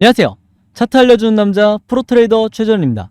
안녕하세요. 차트 알려주는 남자 프로트레이더 최전입니다.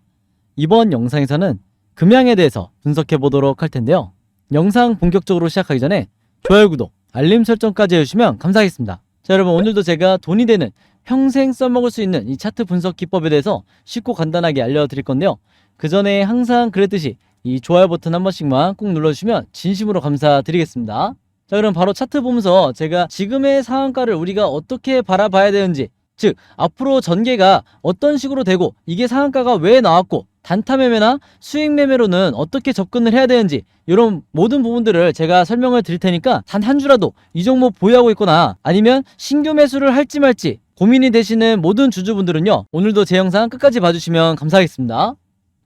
이번 영상에서는 금양에 대해서 분석해 보도록 할 텐데요. 영상 본격적으로 시작하기 전에 좋아요, 구독, 알림 설정까지 해주시면 감사하겠습니다. 자, 여러분, 오늘도 제가 돈이 되는 평생 써먹을 수 있는 이 차트 분석 기법에 대해서 쉽고 간단하게 알려드릴 건데요. 그 전에 항상 그랬듯이 이 좋아요 버튼 한 번씩만 꼭 눌러주시면 진심으로 감사드리겠습니다. 자, 그럼 바로 차트 보면서 제가 지금의 상한가를 우리가 어떻게 바라봐야 되는지, 즉 앞으로 전개가 어떤 식으로 되고 이게 상한가가 왜 나왔고 단타 매매나 수익 매매로는 어떻게 접근을 해야 되는지, 이런 모든 부분들을 제가 설명을 드릴 테니까 단 한 주라도 이 종목 보유하고 있거나 아니면 신규 매수를 할지 말지 고민이 되시는 모든 주주분들은요, 오늘도 제 영상 끝까지 봐주시면 감사하겠습니다.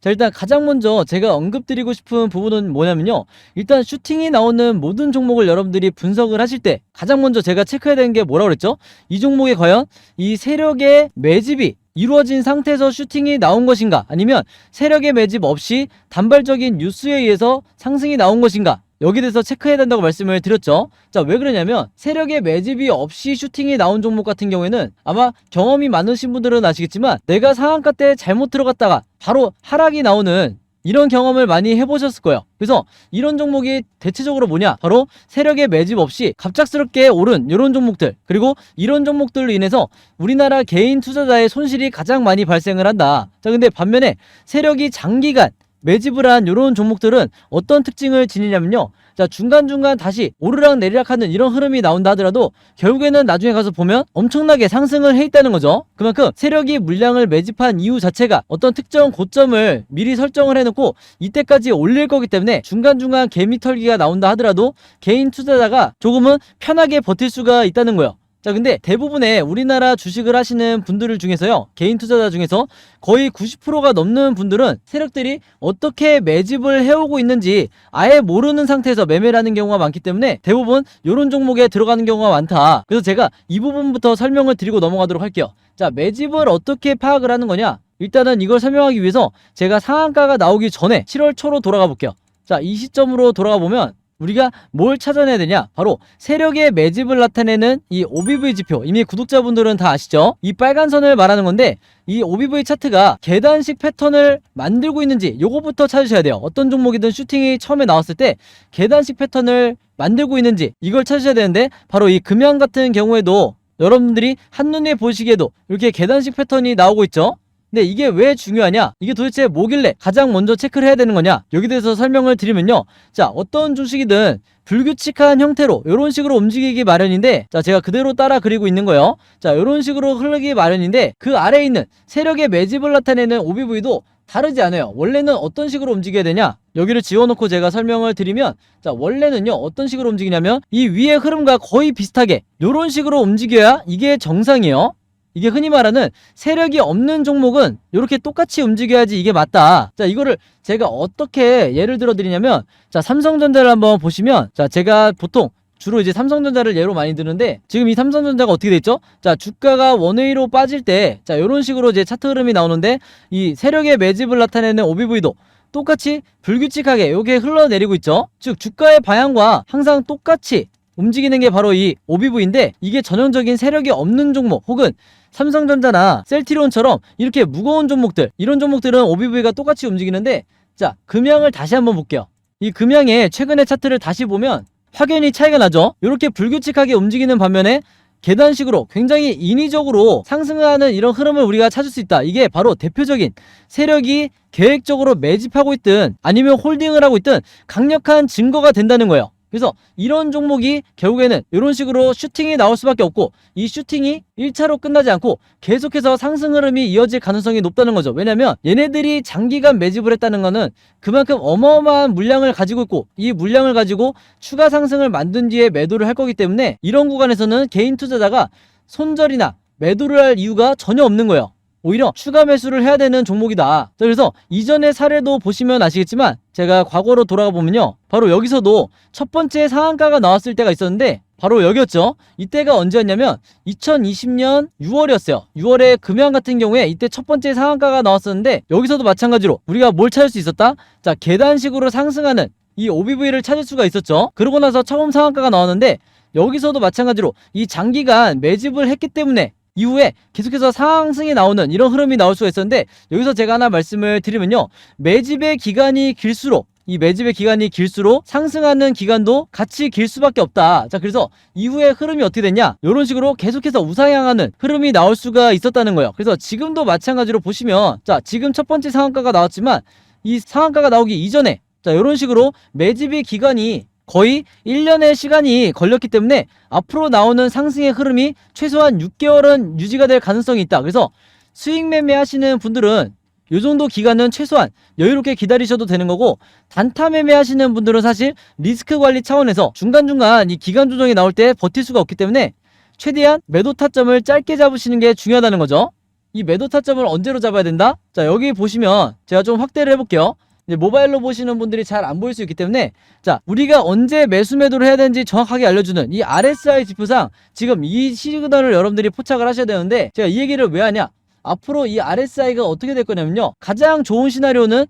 자, 일단 가장 먼저 제가 언급드리고 싶은 부분은 뭐냐면요, 일단 슈팅이 나오는 모든 종목을 여러분들이 분석을 하실 때 가장 먼저 제가 체크해야 되는 게 뭐라고 그랬죠? 이 종목에 과연 이 세력의 매집이 이루어진 상태에서 슈팅이 나온 것인가, 아니면 세력의 매집 없이 단발적인 뉴스에 의해서 상승이 나온 것인가, 여기에 대해서 체크해야 된다고 말씀을 드렸죠. 자, 왜 그러냐면 세력의 매집이 없이 슈팅이 나온 종목 같은 경우에는 아마 경험이 많으신 분들은 아시겠지만 내가 상한가 때 잘못 들어갔다가 바로 하락이 나오는 이런 경험을 많이 해보셨을 거예요. 그래서 이런 종목이 대체적으로 뭐냐, 바로 세력의 매집 없이 갑작스럽게 오른 이런 종목들, 그리고 이런 종목들로 인해서 우리나라 개인 투자자의 손실이 가장 많이 발생을 한다. 자, 근데 반면에 세력이 장기간 매집을 한 이런 종목들은 어떤 특징을 지니냐면요, 자, 중간중간 다시 오르락 내리락 하는 이런 흐름이 나온다 하더라도 결국에는 나중에 가서 보면 엄청나게 상승을 해 있다는 거죠. 그만큼 세력이 물량을 매집한 이유 자체가 어떤 특정 고점을 미리 설정을 해놓고 이때까지 올릴 거기 때문에 중간중간 개미 털기가 나온다 하더라도 개인 투자자가 조금은 편하게 버틸 수가 있다는 거예요. 자, 근데 대부분의 우리나라 주식을 하시는 분들 중에서요, 개인 투자자 중에서 거의 90%가 넘는 분들은 세력들이 어떻게 매집을 해오고 있는지 아예 모르는 상태에서 매매를 하는 경우가 많기 때문에 대부분 이런 종목에 들어가는 경우가 많다. 그래서 제가 이 부분부터 설명을 드리고 넘어가도록 할게요. 자, 매집을 어떻게 파악을 하는 거냐, 일단은 이걸 설명하기 위해서 제가 상한가가 나오기 전에 7월 초로 돌아가 볼게요. 자, 이 시점으로 돌아가 보면 우리가 뭘 찾아내야 되냐, 바로 세력의 매집을 나타내는 이 OBV 지표, 이미 구독자분들은 다 아시죠? 이 빨간 선을 말하는 건데 이 OBV 차트가 계단식 패턴을 만들고 있는지 요거부터 찾으셔야 돼요. 어떤 종목이든 슈팅이 처음에 나왔을 때 계단식 패턴을 만들고 있는지 이걸 찾으셔야 되는데, 바로 이 금양 같은 경우에도 여러분들이 한눈에 보시기에도 이렇게 계단식 패턴이 나오고 있죠. 근데 이게 왜 중요하냐, 이게 도대체 뭐길래 가장 먼저 체크를 해야 되는 거냐, 여기 대해서 설명을 드리면요, 자, 어떤 주식이든 불규칙한 형태로 이런 식으로 움직이기 마련인데, 자, 제가 그대로 따라 그리고 있는 거예요. 자, 이런 식으로 흐르기 마련인데 그 아래에 있는 세력의 매집을 나타내는 OBV도 다르지 않아요. 원래는 어떤 식으로 움직여야 되냐, 여기를 지워놓고 제가 설명을 드리면, 자, 원래는요 어떤 식으로 움직이냐면 이 위의 흐름과 거의 비슷하게 이런 식으로 움직여야 이게 정상이에요. 이게 흔히 말하는 세력이 없는 종목은 이렇게 똑같이 움직여야지 이게 맞다. 자, 이거를 제가 어떻게 예를 들어 드리냐면, 자, 삼성전자를 한번 보시면, 자, 제가 보통 주로 이제 삼성전자를 예로 많이 드는데 지금 이 삼성전자가 어떻게 돼 있죠? 자, 주가가 원웨이로 빠질 때, 자, 이런 식으로 이제 차트 흐름이 나오는데 이 세력의 매집을 나타내는 OBV도 똑같이 불규칙하게 이게 흘러내리고 있죠. 즉 주가의 방향과 항상 똑같이 움직이는 게 바로 이 OBV인데, 이게 전형적인 세력이 없는 종목, 혹은 삼성전자나 셀트리온처럼 이렇게 무거운 종목들, 이런 종목들은 OBV가 똑같이 움직이는데, 자, 금양을 다시 한번 볼게요. 이 금양의 최근의 차트를 다시 보면 확연히 차이가 나죠. 이렇게 불규칙하게 움직이는 반면에 계단식으로 굉장히 인위적으로 상승하는 이런 흐름을 우리가 찾을 수 있다. 이게 바로 대표적인 세력이 계획적으로 매집하고 있든 아니면 홀딩을 하고 있든 강력한 증거가 된다는 거예요. 그래서 이런 종목이 결국에는 이런 식으로 슈팅이 나올 수밖에 없고, 이 슈팅이 1차로 끝나지 않고 계속해서 상승 흐름이 이어질 가능성이 높다는 거죠. 왜냐면 얘네들이 장기간 매집을 했다는 거는 그만큼 어마어마한 물량을 가지고 있고, 이 물량을 가지고 추가 상승을 만든 뒤에 매도를 할 거기 때문에 이런 구간에서는 개인 투자자가 손절이나 매도를 할 이유가 전혀 없는 거예요. 오히려 추가 매수를 해야 되는 종목이다. 자, 그래서 이전의 사례도 보시면 아시겠지만 제가 과거로 돌아가 보면요, 바로 여기서도 첫 번째 상한가가 나왔을 때가 있었는데 바로 여기였죠. 이때가 언제였냐면 2020년 6월이었어요. 6월에 금양 같은 경우에 이때 첫 번째 상한가가 나왔었는데 여기서도 마찬가지로 우리가 뭘 찾을 수 있었다? 자, 계단식으로 상승하는 이 OBV를 찾을 수가 있었죠. 그러고 나서 처음 상한가가 나왔는데 여기서도 마찬가지로 이 장기간 매집을 했기 때문에 이후에 계속해서 상승이 나오는 이런 흐름이 나올 수가 있었는데, 여기서 제가 하나 말씀을 드리면요, 매집의 기간이 길수록, 이 매집의 기간이 길수록 상승하는 기간도 같이 길 수밖에 없다. 자, 그래서 이후에 흐름이 어떻게 됐냐, 이런 식으로 계속해서 우상향하는 흐름이 나올 수가 있었다는 거예요. 그래서 지금도 마찬가지로 보시면, 자, 지금 첫 번째 상한가가 나왔지만 이 상한가가 나오기 이전에, 자, 이런 식으로 매집의 기간이 거의 1년의 시간이 걸렸기 때문에 앞으로 나오는 상승의 흐름이 최소한 6개월은 유지가 될 가능성이 있다. 그래서 수익 매매 하시는 분들은 이 정도 기간은 최소한 여유롭게 기다리셔도 되는 거고, 단타 매매 하시는 분들은 사실 리스크 관리 차원에서 중간중간 이 기간 조정이 나올 때 버틸 수가 없기 때문에 최대한 매도 타점을 짧게 잡으시는 게 중요하다는 거죠. 이 매도 타점을 언제로 잡아야 된다? 자, 여기 보시면 제가 좀 확대를 해볼게요. 이제 모바일로 보시는 분들이 잘 안 보일 수 있기 때문에, 자, 우리가 언제 매수 매도를 해야 되는지 정확하게 알려주는 이 RSI 지표상 지금 이 시그널을 여러분들이 포착을 하셔야 되는데, 제가 이 얘기를 왜 하냐, 앞으로 이 RSI가 어떻게 될 거냐면요, 가장 좋은 시나리오는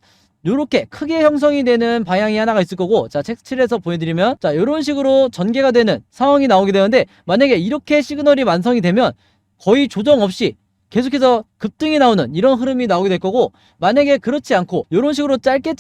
요렇게 크게 형성이 되는 방향이 하나가 있을 거고, 자, 책 7에서 보여드리면, 자, 요런 식으로 전개가 되는 상황이 나오게 되는데, 만약에 이렇게 시그널이 완성이 되면 거의 조정 없이 계속해서 급등이 나오는 이런 흐름이 나오게 될 거고, 만약에 그렇지 않고 이런 식으로 짧게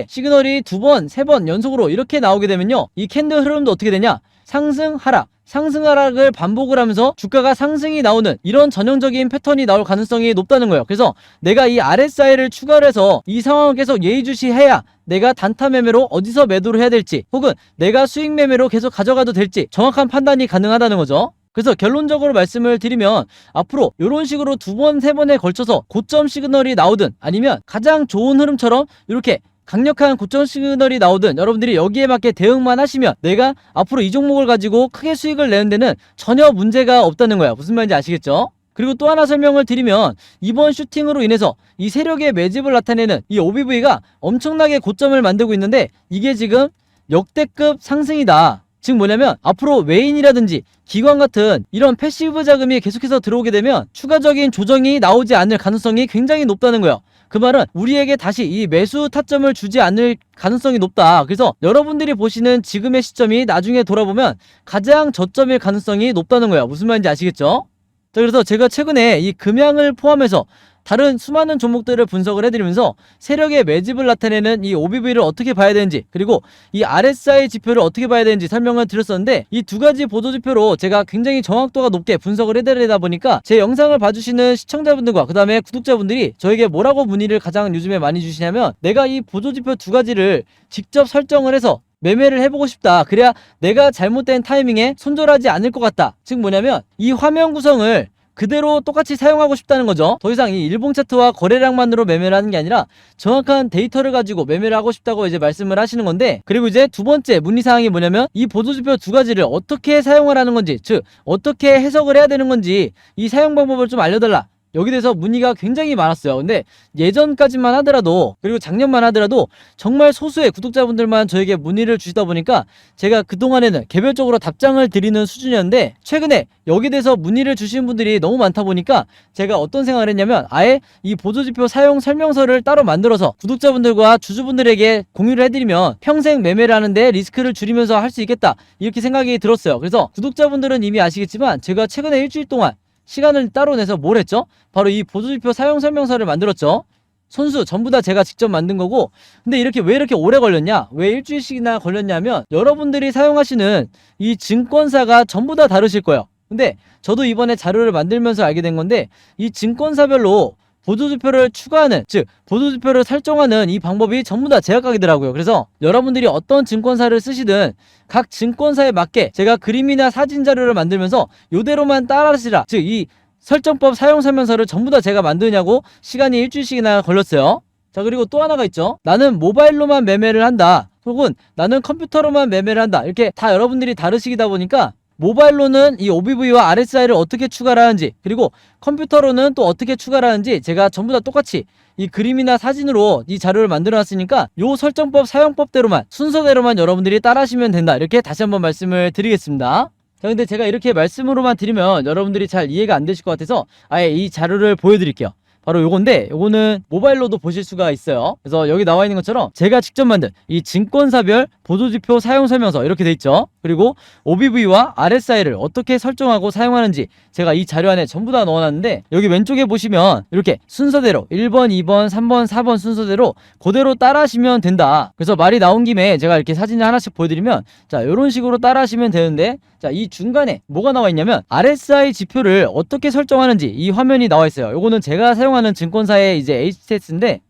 시그널이 2번, 3번 연속으로 이렇게 나오게 되면요, 이 캔들 흐름도 어떻게 되냐, 상승, 하락, 상승, 하락을 반복을 하면서 주가가 상승이 나오는 이런 전형적인 패턴이 나올 가능성이 높다는 거예요. 그래서 내가 이 RSI를 추가를 해서 이 상황을 계속 예의주시해야 내가 단타 매매로 어디서 매도를 해야 될지, 혹은 내가 수익 매매로 계속 가져가도 될지 정확한 판단이 가능하다는 거죠. 그래서 결론적으로 말씀을 드리면, 앞으로 이런 식으로 2번, 3번에 걸쳐서 고점 시그널이 나오든 아니면 가장 좋은 흐름처럼 이렇게 강력한 고점 시그널이 나오든 여러분들이 여기에 맞게 대응만 하시면 내가 앞으로 이 종목을 가지고 크게 수익을 내는 데는 전혀 문제가 없다는 거야. 무슨 말인지 아시겠죠? 그리고 또 하나 설명을 드리면, 이번 슈팅으로 인해서 이 세력의 매집을 나타내는 이 OBV가 엄청나게 고점을 만들고 있는데, 이게 지금 역대급 상승이다. 즉 뭐냐면, 앞으로 외인이라든지 기관 같은 이런 패시브 자금이 계속해서 들어오게 되면 추가적인 조정이 나오지 않을 가능성이 굉장히 높다는 거예요. 그 말은 우리에게 다시 이 매수 타점을 주지 않을 가능성이 높다. 그래서 여러분들이 보시는 지금의 시점이 나중에 돌아보면 가장 저점일 가능성이 높다는 거예요. 무슨 말인지 아시겠죠? 자, 그래서 제가 최근에 이 금양을 포함해서 다른 수많은 종목들을 분석을 해드리면서 세력의 매집을 나타내는 이 OBV를 어떻게 봐야 되는지, 그리고 이 RSI 지표를 어떻게 봐야 되는지 설명을 드렸었는데, 이 두 가지 보조지표로 제가 굉장히 정확도가 높게 분석을 해드리다 보니까 제 영상을 봐주시는 시청자분들과 그 다음에 구독자분들이 저에게 뭐라고 문의를 가장 요즘에 많이 주시냐면, 내가 이 보조지표 두 가지를 직접 설정을 해서 매매를 해보고 싶다. 그래야 내가 잘못된 타이밍에 손절하지 않을 것 같다. 즉 뭐냐면, 이 화면 구성을 그대로 똑같이 사용하고 싶다는 거죠. 더 이상 이 일봉 차트와 거래량만으로 매매를 하는 게 아니라 정확한 데이터를 가지고 매매를 하고 싶다고 이제 말씀을 하시는 건데, 그리고 이제 두 번째 문의사항이 뭐냐면, 이 보조지표 두 가지를 어떻게 사용을 하는 건지, 즉 어떻게 해석을 해야 되는 건지 이 사용 방법을 좀 알려달라. 여기 대해서 문의가 굉장히 많았어요. 근데 예전까지만 하더라도, 그리고 작년만 하더라도 정말 소수의 구독자분들만 저에게 문의를 주시다 보니까 제가 그동안에는 개별적으로 답장을 드리는 수준이었는데, 최근에 여기 대해서 문의를 주시는 분들이 너무 많다 보니까 제가 어떤 생각을 했냐면, 아예 이 보조지표 사용 설명서를 따로 만들어서 구독자분들과 주주분들에게 공유를 해드리면 평생 매매를 하는데 리스크를 줄이면서 할 수 있겠다, 이렇게 생각이 들었어요. 그래서 구독자분들은 이미 아시겠지만 제가 최근에 일주일 동안 시간을 따로 내서 뭘 했죠? 바로 이 보조지표 사용 설명서를 만들었죠. 손수 전부 다 제가 직접 만든 거고, 근데 왜 이렇게 오래 걸렸냐? 왜 일주일씩이나 걸렸냐면, 여러분들이 사용하시는 이 증권사가 전부 다 다르실 거예요. 근데 저도 이번에 자료를 만들면서 알게 된 건데, 이 증권사별로 보조지표를 추가하는, 즉 보조지표를 설정하는 이 방법이 전부 다 제각각이더라고요. 그래서 여러분들이 어떤 증권사를 쓰시든 각 증권사에 맞게 제가 그림이나 사진 자료를 만들면서 요대로만 따라하시라, 즉 이 설정법 사용 설명서를 전부 다 제가 만드냐고 시간이 일주일씩이나 걸렸어요. 자, 그리고 또 하나가 있죠. 나는 모바일로만 매매를 한다, 혹은 나는 컴퓨터로만 매매를 한다, 이렇게 다 여러분들이 다르시다 보니까 모바일로는 이 OBV와 RSI를 어떻게 추가를 하는지, 그리고 컴퓨터로는 또 어떻게 추가를 하는지 제가 전부 다 똑같이 이 그림이나 사진으로 이 자료를 만들어 놨으니까 요 설정법 사용법대로만, 순서대로만 여러분들이 따라하시면 된다, 이렇게 다시 한번 말씀을 드리겠습니다. 자, 근데 제가 이렇게 말씀으로만 드리면 여러분들이 잘 이해가 안 되실 것 같아서 아예 이 자료를 보여드릴게요. 바로 요건데, 요거는 모바일로도 보실 수가 있어요. 그래서 여기 나와 있는 것처럼 제가 직접 만든 이 증권사별 보조지표 사용설명서 이렇게 돼 있죠. 그리고 OBV와 RSI를 어떻게 설정하고 사용하는지 제가 이 자료 안에 전부 다 넣어놨는데, 여기 왼쪽에 보시면 이렇게 순서대로 1번, 2번, 3번, 4번 순서대로 그대로 따라하시면 된다. 그래서 말이 나온 김에 제가 이렇게 사진을 하나씩 보여드리면, 자, 이런 식으로 따라하시면 되는데, 자, 이 중간에 뭐가 나와 있냐면 RSI 지표를 어떻게 설정하는지 이 화면이 나와 있어요. 요거는 제가 사용하는 증권사의 이제 HTS인데,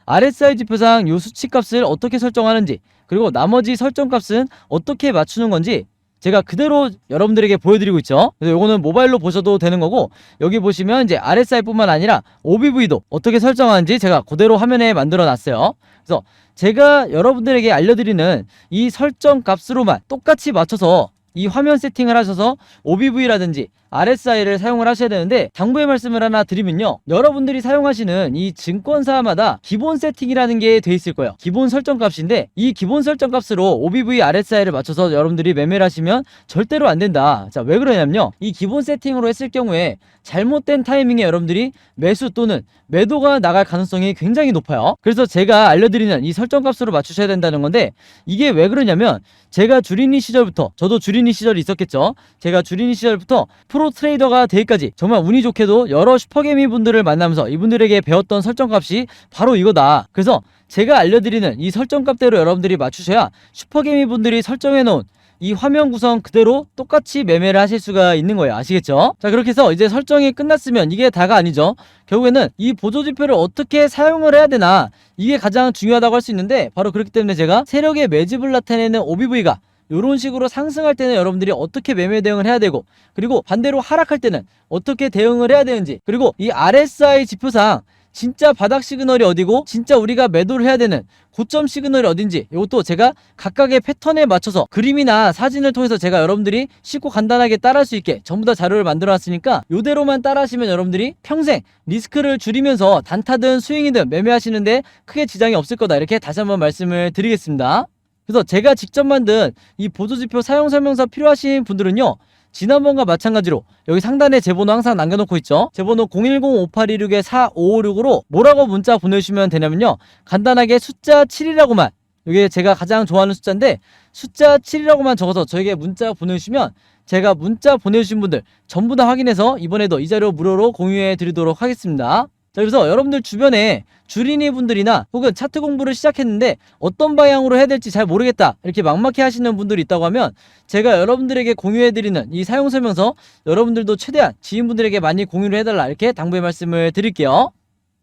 RSI 지표상 요 수치값을 어떻게 설정하는지, 그리고 나머지 설정값은 어떻게 맞추는 건지 제가 그대로 여러분들에게 보여드리고 있죠. 그래서 요거는 모바일로 보셔도 되는 거고, 여기 보시면 이제 RSI 뿐만 아니라 OBV도 어떻게 설정하는지 제가 그대로 화면에 만들어 놨어요. 그래서 제가 여러분들에게 알려드리는 이 설정 값으로만 똑같이 맞춰서 이 화면 세팅을 하셔서 OBV라든지 RSI를 사용을 하셔야 되는데, 당부의 말씀을 하나 드리면요, 여러분들이 사용하시는 이 증권사마다 기본 세팅이라는 게 돼 있을 거예요. 기본 설정 값인데, 이 기본 설정 값으로 OBV, RSI를 맞춰서 여러분들이 매매를 하시면 절대로 안 된다. 자, 왜 그러냐면요, 이 기본 세팅으로 했을 경우에 잘못된 타이밍에 여러분들이 매수 또는 매도가 나갈 가능성이 굉장히 높아요. 그래서 제가 알려드리는 이 설정 값으로 맞추셔야 된다는 건데, 이게 왜 그러냐면, 제가 주린이 시절부터, 저도 주린이 시절이 있었겠죠. 제가 주린이 시절부터 프로 트레이더가 되기까지 정말 운이 좋게도 여러 슈퍼개미 분들을 만나면서 이분들에게 배웠던 설정값이 바로 이거다. 그래서 제가 알려드리는 이 설정값대로 여러분들이 맞추셔야 슈퍼개미 분들이 설정해놓은 이 화면 구성 그대로 똑같이 매매를 하실 수가 있는 거예요. 아시겠죠? 자, 그렇게 해서 이제 설정이 끝났으면 이게 다가 아니죠. 결국에는 이 보조지표를 어떻게 사용을 해야 되나, 이게 가장 중요하다고 할 수 있는데, 바로 그렇기 때문에 제가 세력의 매집을 나타내는 OBV가 이런 식으로 상승할 때는 여러분들이 어떻게 매매 대응을 해야 되고, 그리고 반대로 하락할 때는 어떻게 대응을 해야 되는지, 그리고 이 RSI 지표상 진짜 바닥 시그널이 어디고 진짜 우리가 매도를 해야 되는 고점 시그널이 어딘지, 이것도 제가 각각의 패턴에 맞춰서 그림이나 사진을 통해서 제가 여러분들이 쉽고 간단하게 따라할 수 있게 전부 다 자료를 만들어 놨으니까 이대로만 따라하시면 여러분들이 평생 리스크를 줄이면서 단타든 스윙이든 매매하시는데 크게 지장이 없을 거다. 이렇게 다시 한번 말씀을 드리겠습니다. 그래서 제가 직접 만든 이 보조지표 사용설명서 필요하신 분들은요, 지난번과 마찬가지로 여기 상단에 제 번호 항상 남겨놓고 있죠. 제 번호 010-5826-4556으로 뭐라고 문자 보내주시면 되냐면요, 간단하게 숫자 7이라고만, 이게 제가 가장 좋아하는 숫자인데 숫자 7이라고만 적어서 저에게 문자 보내주시면 제가 문자 보내주신 분들 전부 다 확인해서 이번에도 이 자료 무료로 공유해 드리도록 하겠습니다. 자, 그래서 여러분들 주변에 주린이 분들이나 혹은 차트 공부를 시작했는데 어떤 방향으로 해야 될지 잘 모르겠다, 이렇게 막막해 하시는 분들이 있다고 하면 제가 여러분들에게 공유해드리는 이 사용설명서 여러분들도 최대한 지인분들에게 많이 공유를 해달라, 이렇게 당부의 말씀을 드릴게요.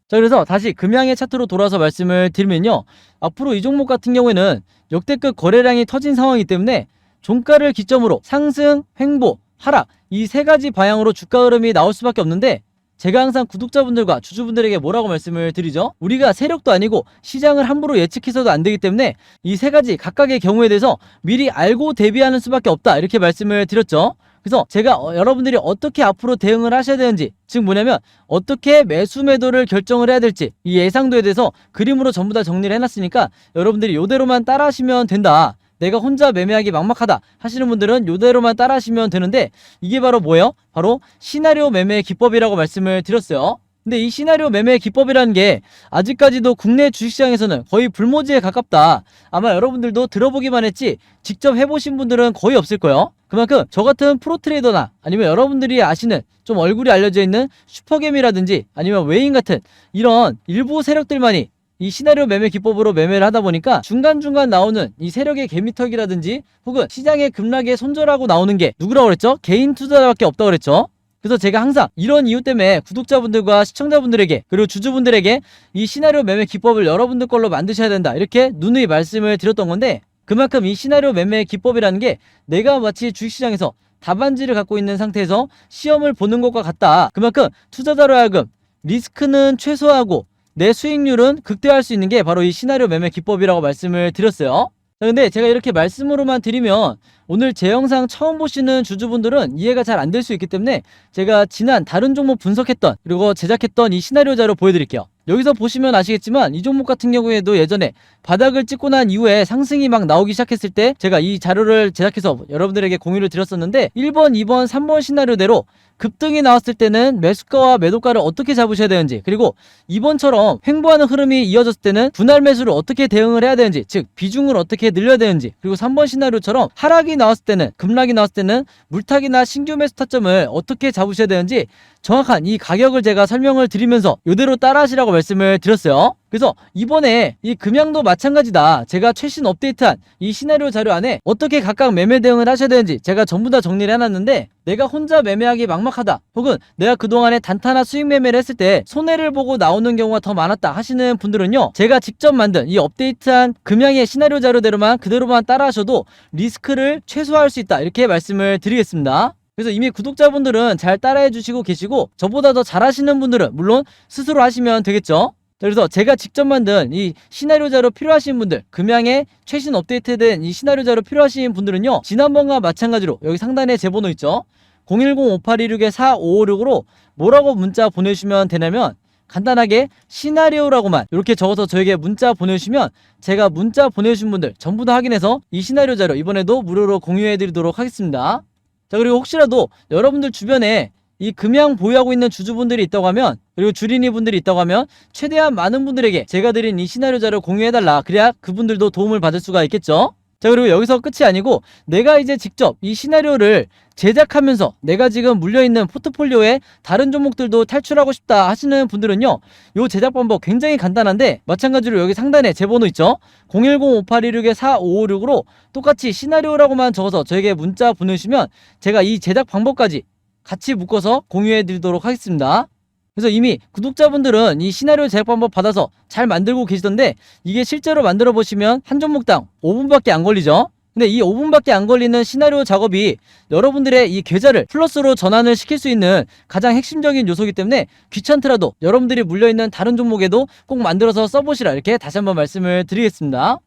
자, 그래서 다시 금양의 차트로 돌아서 말씀을 드리면요, 앞으로 이 종목 같은 경우에는 역대급 거래량이 터진 상황이기 때문에 종가를 기점으로 상승, 횡보, 하락, 이 세 가지 방향으로 주가 흐름이 나올 수밖에 없는데, 제가 항상 구독자분들과 주주분들에게 뭐라고 말씀을 드리죠? 우리가 세력도 아니고 시장을 함부로 예측해서도 안 되기 때문에 이 세 가지 각각의 경우에 대해서 미리 알고 대비하는 수밖에 없다, 이렇게 말씀을 드렸죠. 그래서 제가 여러분들이 어떻게 앞으로 대응을 하셔야 되는지, 즉 뭐냐면 어떻게 매수 매도를 결정을 해야 될지, 이 예상도에 대해서 그림으로 전부 다 정리를 해놨으니까 여러분들이 이대로만 따라 하시면 된다. 내가 혼자 매매하기 막막하다 하시는 분들은 이대로만 따라 하시면 되는데, 이게 바로 뭐예요? 바로 시나리오 매매 기법이라고 말씀을 드렸어요. 근데 이 시나리오 매매 기법이라는 게 아직까지도 국내 주식시장에서는 거의 불모지에 가깝다. 아마 여러분들도 들어보기만 했지 직접 해보신 분들은 거의 없을 거예요. 그만큼 저 같은 프로트레이더나 아니면 여러분들이 아시는 좀 얼굴이 알려져 있는 슈퍼개미라든지 아니면 외인 같은 이런 일부 세력들만이 이 시나리오 매매 기법으로 매매를 하다 보니까 중간중간 나오는 이 세력의 개미턱이라든지 혹은 시장의 급락에 손절하고 나오는 게 누구라고 그랬죠? 개인 투자자밖에 없다고 그랬죠? 그래서 제가 항상 이런 이유 때문에 구독자분들과 시청자분들에게 그리고 주주분들에게 이 시나리오 매매 기법을 여러분들 걸로 만드셔야 된다, 이렇게 누누이 말씀을 드렸던 건데, 그만큼 이 시나리오 매매 기법이라는 게 내가 마치 주식시장에서 답안지를 갖고 있는 상태에서 시험을 보는 것과 같다. 그만큼 투자자로 하여금 리스크는 최소화하고 내 수익률은 극대화할 수 있는 게 바로 이 시나리오 매매 기법이라고 말씀을 드렸어요. 근데 제가 이렇게 말씀으로만 드리면 오늘 제 영상 처음 보시는 주주분들은 이해가 잘 안 될 수 있기 때문에 제가 지난 다른 종목 분석했던 그리고 제작했던 이 시나리오 자료 보여드릴게요. 여기서 보시면 아시겠지만 이 종목 같은 경우에도 예전에 바닥을 찍고 난 이후에 상승이 막 나오기 시작했을 때 제가 이 자료를 제작해서 여러분들에게 공유를 드렸었는데 1번, 2번, 3번 시나리오대로 급등이 나왔을 때는 매수가와 매도가를 어떻게 잡으셔야 되는지, 그리고 이번처럼 횡보하는 흐름이 이어졌을 때는 분할 매수를 어떻게 대응을 해야 되는지, 즉 비중을 어떻게 늘려야 되는지, 그리고 3번 시나리오처럼 하락이 나왔을 때는, 급락이 나왔을 때는 물타기나 신규 매수 타점을 어떻게 잡으셔야 되는지 정확한 이 가격을 제가 설명을 드리면서 이대로 따라하시라고 말씀을 드렸어요. 그래서 이번에 이 금양도 마찬가지다. 제가 최신 업데이트한 이 시나리오 자료 안에 어떻게 각각 매매 대응을 하셔야 되는지 제가 전부 다 정리를 해놨는데, 내가 혼자 매매하기 막막하다, 혹은 내가 그동안에 단타나 수익 매매를 했을 때 손해를 보고 나오는 경우가 더 많았다 하시는 분들은요, 제가 직접 만든 이 업데이트한 금양의 시나리오 자료대로만 그대로만 따라하셔도 리스크를 최소화할 수 있다, 이렇게 말씀을 드리겠습니다. 그래서 이미 구독자분들은 잘 따라해 주시고 계시고, 저보다 더 잘하시는 분들은 물론 스스로 하시면 되겠죠. 그래서 제가 직접 만든 이 시나리오 자료 필요하신 분들, 금양의 최신 업데이트된 이 시나리오 자료 필요하신 분들은요, 지난번과 마찬가지로 여기 상단에 제 번호 있죠, 010-5826-4556으로 뭐라고 문자 보내주시면 되냐면, 간단하게 시나리오라고만 이렇게 적어서 저에게 문자 보내주시면 제가 문자 보내주신 분들 전부 다 확인해서 이 시나리오 자료 이번에도 무료로 공유해 드리도록 하겠습니다. 자, 그리고 혹시라도 여러분들 주변에 이 금양 보유하고 있는 주주분들이 있다고 하면, 그리고 주린이 분들이 있다고 하면 최대한 많은 분들에게 제가 드린 이 시나리오 자료 공유해달라, 그래야 그분들도 도움을 받을 수가 있겠죠. 자, 그리고 여기서 끝이 아니고, 내가 이제 직접 이 시나리오를 제작하면서 내가 지금 물려있는 포트폴리오에 다른 종목들도 탈출하고 싶다 하시는 분들은요, 요 제작 방법 굉장히 간단한데, 마찬가지로 여기 상단에 제 번호 있죠, 010-5826-4556으로 똑같이 시나리오라고만 적어서 저에게 문자 보내주시면 제가 이 제작 방법까지 같이 묶어서 공유해 드리도록 하겠습니다. 그래서 이미 구독자분들은 이 시나리오 제작 방법 받아서 잘 만들고 계시던데, 이게 실제로 만들어 보시면 한 종목당 5분밖에 안 걸리죠. 근데 이 5분밖에 안 걸리는 시나리오 작업이 여러분들의 이 계좌를 플러스로 전환을 시킬 수 있는 가장 핵심적인 요소이기 때문에 귀찮더라도 여러분들이 물려있는 다른 종목에도 꼭 만들어서 써보시라, 이렇게 다시 한번 말씀을 드리겠습니다.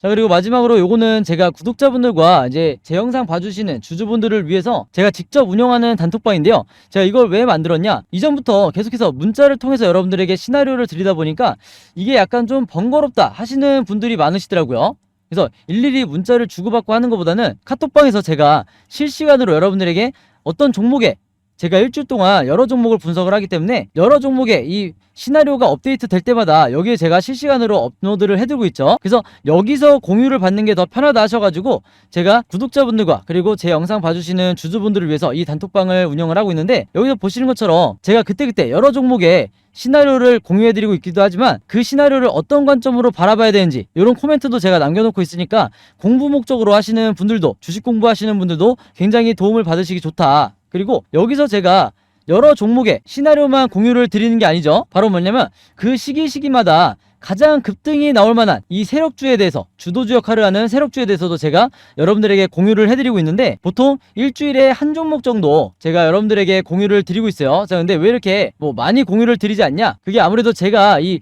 자, 그리고 마지막으로 요거는 제가 구독자분들과 이제 제 영상 봐주시는 주주분들을 위해서 제가 직접 운영하는 단톡방인데요, 제가 이걸 왜 만들었냐, 이전부터 계속해서 문자를 통해서 여러분들에게 시나리오를 드리다 보니까 이게 약간 좀 번거롭다 하시는 분들이 많으시더라고요. 그래서 일일이 문자를 주고받고 하는 것보다는 카톡방에서 제가 실시간으로 여러분들에게 어떤 종목에, 제가 일주일 동안 여러 종목을 분석을 하기 때문에 여러 종목의 이 시나리오가 업데이트 될 때마다 여기에 제가 실시간으로 업로드를 해두고 있죠. 그래서 여기서 공유를 받는 게 더 편하다 하셔가지고 제가 구독자분들과 그리고 제 영상 봐주시는 주주분들을 위해서 이 단톡방을 운영을 하고 있는데, 여기서 보시는 것처럼 제가 그때그때 여러 종목의 시나리오를 공유해드리고 있기도 하지만 그 시나리오를 어떤 관점으로 바라봐야 되는지 이런 코멘트도 제가 남겨놓고 있으니까 공부 목적으로 하시는 분들도, 주식 공부하시는 분들도 굉장히 도움을 받으시기 좋다. 그리고 여기서 제가 여러 종목의 시나리오만 공유를 드리는 게 아니죠. 바로 뭐냐면 그 시기마다 가장 급등이 나올 만한 이 세력주에 대해서, 주도주 역할을 하는 세력주에 대해서도 제가 여러분들에게 공유를 해드리고 있는데, 보통 일주일에 한 종목 정도 제가 여러분들에게 공유를 드리고 있어요. 자, 근데 왜 이렇게 많이 공유를 드리지 않냐, 그게 아무래도 제가 이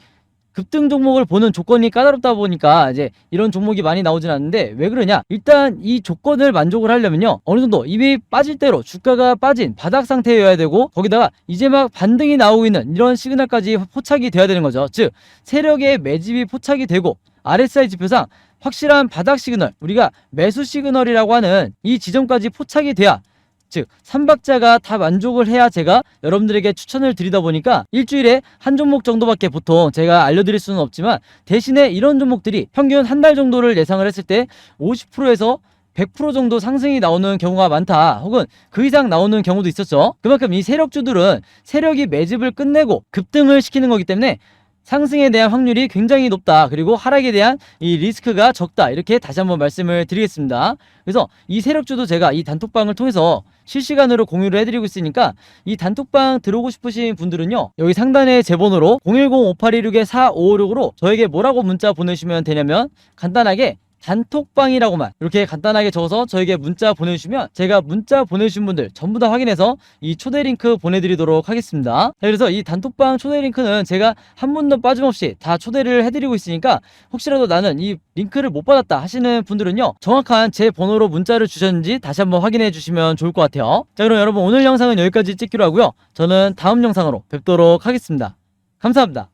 급등 종목을 보는 조건이 까다롭다 보니까 이제 이런 종목이 많이 나오진 않는데, 왜 그러냐, 일단 이 조건을 만족을 하려면요, 어느 정도 이미 빠질 대로 주가가 빠진 바닥 상태여야 되고, 거기다가 이제 막 반등이 나오고 있는 이런 시그널까지 포착이 돼야 되는 거죠. 즉 세력의 매집이 포착이 되고 RSI 지표상 확실한 바닥 시그널, 우리가 매수 시그널이라고 하는 이 지점까지 포착이 돼야, 즉 3박자가 다 만족을 해야 제가 여러분들에게 추천을 드리다 보니까 일주일에 한 종목 정도밖에 보통 제가 알려드릴 수는 없지만, 대신에 이런 종목들이 평균 한 달 정도를 예상을 했을 때 50%에서 100% 정도 상승이 나오는 경우가 많다, 혹은 그 이상 나오는 경우도 있었죠. 그만큼 이 세력주들은 세력이 매집을 끝내고 급등을 시키는 거기 때문에 상승에 대한 확률이 굉장히 높다, 그리고 하락에 대한 이 리스크가 적다, 이렇게 다시 한번 말씀을 드리겠습니다. 그래서 이 세력주도 제가 이 단톡방을 통해서 실시간으로 공유를 해드리고 있으니까, 이 단톡방 들어오고 싶으신 분들은요, 여기 상단에 제 번호로 010-5826-4556으로 저에게 뭐라고 문자 보내주시면 되냐면, 간단하게 단톡방이라고만 이렇게 간단하게 적어서 저에게 문자 보내주시면 제가 문자 보내주신 분들 전부 다 확인해서 이 초대 링크 보내드리도록 하겠습니다. 자, 그래서 이 단톡방 초대 링크는 제가 한 분도 빠짐없이 다 초대를 해드리고 있으니까, 혹시라도 나는 이 링크를 못 받았다 하시는 분들은요, 정확한 제 번호로 문자를 주셨는지 다시 한번 확인해 주시면 좋을 것 같아요. 자, 그럼 여러분 오늘 영상은 여기까지 찍기로 하고요, 저는 다음 영상으로 뵙도록 하겠습니다. 감사합니다.